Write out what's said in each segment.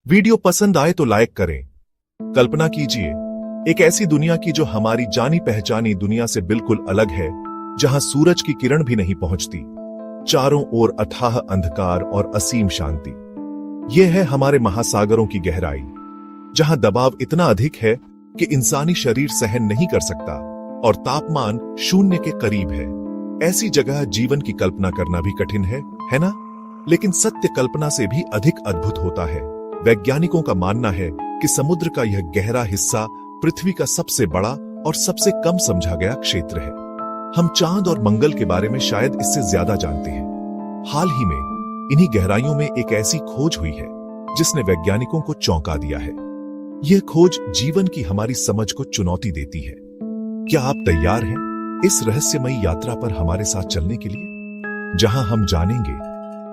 Video पसंद आए तो लाइक करें। कल्पना कीजिए एक ऐसी दुनिया की जो हमारी जानी पहचानी दुनिया से बिल्कुल अलग है, जहां सूरज की किरण भी नहीं पहुंचती, चारों ओर अथाह अंधकार और असीम शांति। यह है हमारे महासागरों की गहराई, जहां दबाव इतना अधिक है कि इंसानी शरीर सहन नहीं कर सकता और तापमान शून्य के करीब है। ऐसी जगह जीवन की कल्पना करना भी कठिन है ना? लेकिन सत्य कल्पना से भी अधिक अद्भुत होता है। वैज्ञानिकों का मानना है कि समुद्र का यह गहरा हिस्सा पृथ्वी का सबसे बड़ा और सबसे कम समझा गया क्षेत्र है। हम चांद और मंगल के बारे में शायद इससे ज्यादा जानते हैं। हाल ही में इन्हीं गहराइयों में एक ऐसी खोज हुई है जिसने वैज्ञानिकों को चौंका दिया है। यह खोज जीवन की हमारी समझ को चुनौती देती है। क्या आप तैयार हैं इस रहस्यमयी यात्रा पर हमारे साथ चलने के लिए, जहां हम जानेंगे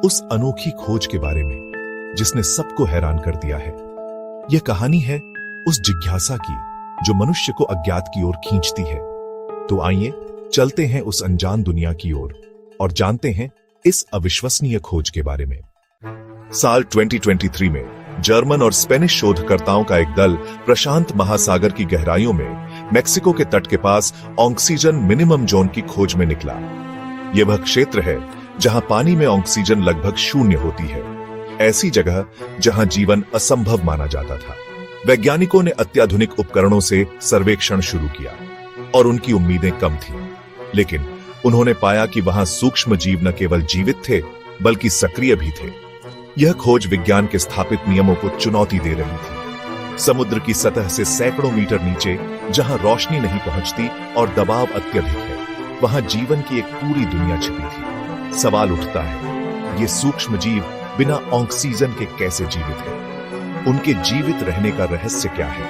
उस अनोखी खोज के बारे में जिसने सबको हैरान कर दिया है। यह कहानी है उस जिज्ञासा की जो मनुष्य को अज्ञात की ओर खींचती है। तो आइए चलते हैं उस अनजान दुनिया की ओर और जानते हैं इस अविश्वसनीय खोज के बारे में। साल 2023 में जर्मन और स्पेनिश शोधकर्ताओं का एक दल प्रशांत महासागर की गहराइयों में मेक्सिको के तट के पास ऑक्सीजन मिनिमम जोन की खोज में निकला। यह वह क्षेत्र है जहां पानी में ऑक्सीजन लगभग शून्य होती है, ऐसी जगह जहां जीवन असंभव माना जाता था। वैज्ञानिकों ने अत्याधुनिक उपकरणों से सर्वेक्षण शुरू किया और उनकी उम्मीदें कम थीं, लेकिन उन्होंने पाया कि वहां सूक्ष्म जीव न केवल जीवित थे बल्कि सक्रिय भी थे। यह खोज विज्ञान के स्थापित नियमों को चुनौती दे रही थी। समुद्र की सतह से सैकड़ों मीटर नीचे, जहां रोशनी नहीं पहुंचती और दबाव अत्यधिक है, वहां जीवन की एक पूरी दुनिया छिपी थी। सवाल उठता है, ये सूक्ष्म जीव बिना ऑक्सीजन के कैसे जीवित हैं? उनके जीवित रहने का रहस्य क्या है?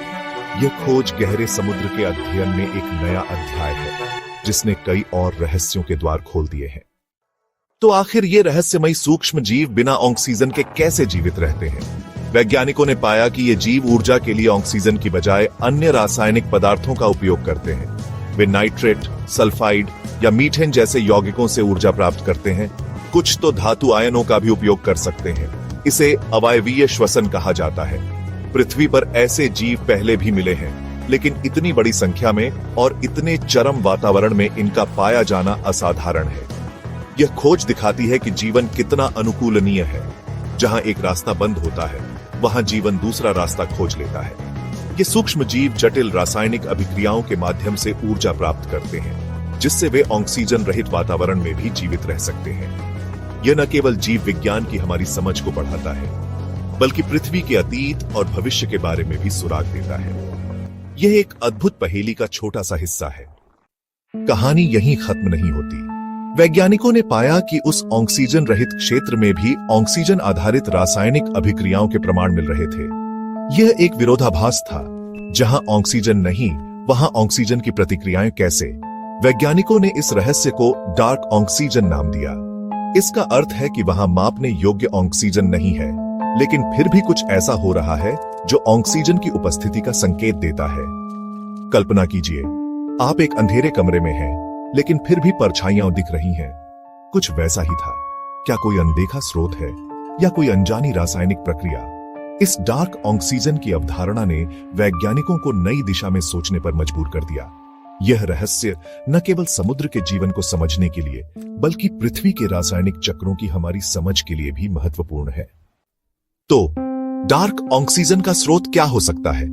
यह खोज गहरे समुद्र के अध्ययन में एक नया अध्याय है जिसने कई और रहस्यों के द्वार खोल दिए हैं। तो आखिर ये रहस्यमयी सूक्ष्म जीव बिना ऑक्सीजन के कैसे जीवित रहते हैं? वैज्ञानिकों ने पाया कि ये जीव ऊर्जा के लिए ऑक्सीजन की बजाय अन्य रासायनिक पदार्थों का उपयोग करते हैं। वे नाइट्रेट, सल्फाइड या मीथेन जैसे यौगिकों से ऊर्जा प्राप्त करते हैं। कुछ तो धातु आयनों का भी उपयोग कर सकते हैं। इसे अवायवीय श्वसन कहा जाता है। पृथ्वी पर ऐसे जीव पहले भी मिले हैं, लेकिन इतनी बड़ी संख्या में और इतने चरम वातावरण में इनका पाया जाना असाधारण है। यह खोज दिखाती है कि जीवन कितना अनुकूलनीय है। जहां एक रास्ता बंद होता है, वहां जीवन दूसरा रास्ता खोज लेता है। ये सूक्ष्म जीव जटिल रासायनिक अभिक्रियाओं के माध्यम से ऊर्जा प्राप्त करते हैं, जिससे वे ऑक्सीजन रहित वातावरण में भी जीवित रह सकते हैं। यह न केवल जीव विज्ञान की हमारी समझ को बढ़ाता है, बल्कि पृथ्वी के अतीत और भविष्य के बारे में भी सुराग देता है। यह एक अद्भुत पहेली का छोटा सा हिस्सा है। कहानी यहीं खत्म नहीं होती। वैज्ञानिकों ने पाया कि उस ऑक्सीजन रहित क्षेत्र में भी ऑक्सीजन आधारित रासायनिक अभिक्रियाओं के प्रमाण मिल रहे थे। यह एक विरोधाभास था। जहां ऑक्सीजन नहीं, वहां ऑक्सीजन की प्रतिक्रियाएं कैसे? वैज्ञानिकों ने इस रहस्य को डार्क ऑक्सीजन नाम दिया। इसका अर्थ है कि वहां मापने योग्य ऑक्सीजन नहीं है, लेकिन फिर भी कुछ ऐसा हो रहा है जो ऑक्सीजन की उपस्थिति का संकेत देता है। कल्पना कीजिए, आप एक अंधेरे कमरे में हैं, लेकिन फिर भी परछाइयां दिख रही हैं। कुछ वैसा ही था। क्या कोई अनदेखा स्रोत है या कोई अनजानी रासायनिक प्रक्रिया? इस डार्क ऑक्सीजन की अवधारणा ने वैज्ञानिकों को नई दिशा में सोचने पर मजबूर कर दिया। यह रहस्य न केवल समुद्र के जीवन को समझने के लिए, बल्कि पृथ्वी के रासायनिक चक्रों की हमारी समझ के लिए भी महत्वपूर्ण है। तो डार्क ऑक्सीजन का स्रोत क्या हो सकता है?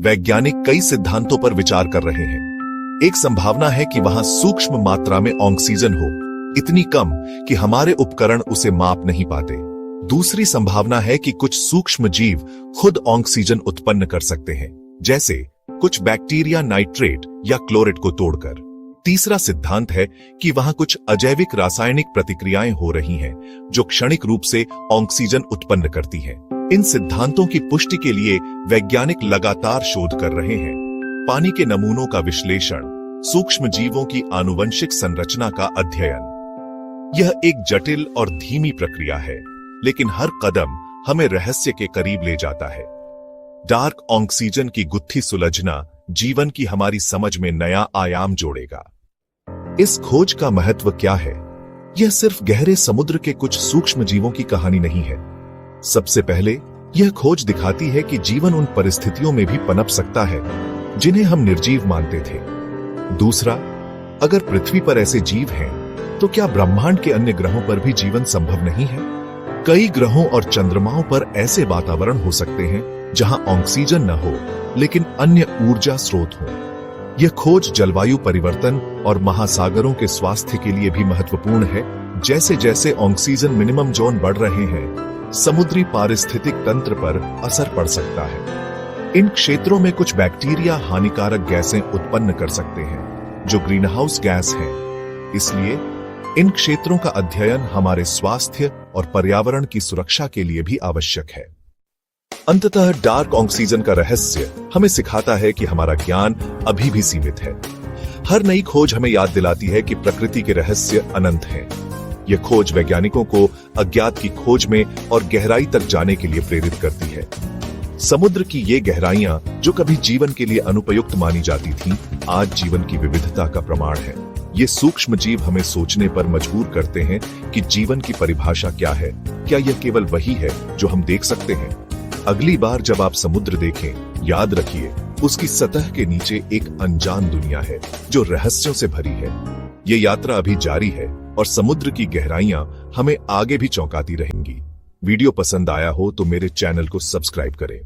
वैज्ञानिक कई सिद्धांतों पर विचार कर रहे हैं। एक संभावना है कि वहां सूक्ष्म मात्रा में ऑक्सीजन हो, इतनी कम कि हमारे उपकरण उसे माप नहीं पाते। दूसरी संभावना है कि कुछ सूक्ष्म जीव खुद ऑक्सीजन उत्पन्न कर सकते हैं, जैसे कुछ बैक्टीरिया नाइट्रेट या क्लोरेट को तोड़कर। तीसरा सिद्धांत है कि वहां कुछ अजैविक रासायनिक प्रतिक्रियाएं हो रही हैं, जो क्षणिक रूप से ऑक्सीजन उत्पन्न करती हैं। इन सिद्धांतों की पुष्टि के लिए वैज्ञानिक लगातार शोध कर रहे हैं। पानी के नमूनों का विश्लेषण, सूक्ष्म जीवों की आनुवंशिक संरचना का अध्ययन। यह एक जटिल और धीमी प्रक्रिया है, लेकिन हर कदम हमें रहस्य के करीब ले जाता है। डार्क ऑक्सीजन की गुत्थी सुलझना जीवन की हमारी समझ में नया आयाम जोड़ेगा। इस खोज का महत्व क्या है? यह सिर्फ गहरे समुद्र के कुछ सूक्ष्म जीवों की कहानी नहीं है। सबसे पहले यह खोज दिखाती है कि जीवन उन परिस्थितियों में भी पनप सकता है जिन्हें हम निर्जीव मानते थे। दूसरा, अगर पृथ्वी पर ऐसे जीव हैं, तो क्या ब्रह्मांड के अन्य ग्रहों पर भी जीवन संभव नहीं है? कई ग्रहों और चंद्रमाओं पर ऐसे वातावरण हो सकते हैं जहां ऑक्सीजन न हो, लेकिन अन्य ऊर्जा स्रोत हो। यह खोज जलवायु परिवर्तन और महासागरों के स्वास्थ्य के लिए भी महत्वपूर्ण है। जैसे जैसे ऑक्सीजन मिनिमम जोन बढ़ रहे हैं, समुद्री पारिस्थितिक तंत्र पर असर पड़ सकता है। इन क्षेत्रों में कुछ बैक्टीरिया हानिकारक गैसें उत्पन्न कर सकते हैं, जो ग्रीनहाउस गैस हैं। इसलिए इन क्षेत्रों का अध्ययन हमारे स्वास्थ्य और पर्यावरण की सुरक्षा के लिए भी आवश्यक है। अंततः डार्क ऑक्सीजन का रहस्य हमें सिखाता है कि हमारा ज्ञान अभी भी सीमित है। हर नई खोज हमें याद दिलाती है कि प्रकृति के रहस्य अनंत हैं। यह खोज वैज्ञानिकों को अज्ञात की खोज में और गहराई तक जाने के लिए प्रेरित करती है। समुद्र की ये गहराइयां, जो कभी जीवन के लिए अनुपयुक्त मानी जाती थीं, आज जीवन की विविधता का प्रमाण है। ये सूक्ष्म जीव हमें सोचने पर मजबूर करते हैं कि जीवन की परिभाषा क्या है। क्या यह केवल वही है जो हम देख सकते हैं? अगली बार जब आप समुद्र देखें, याद रखिए, उसकी सतह के नीचे एक अनजान दुनिया है जो रहस्यों से भरी है। ये यात्रा अभी जारी है और समुद्र की गहराइयां हमें आगे भी चौंकाती रहेंगी। वीडियो पसंद आया हो तो मेरे चैनल को सब्सक्राइब करें।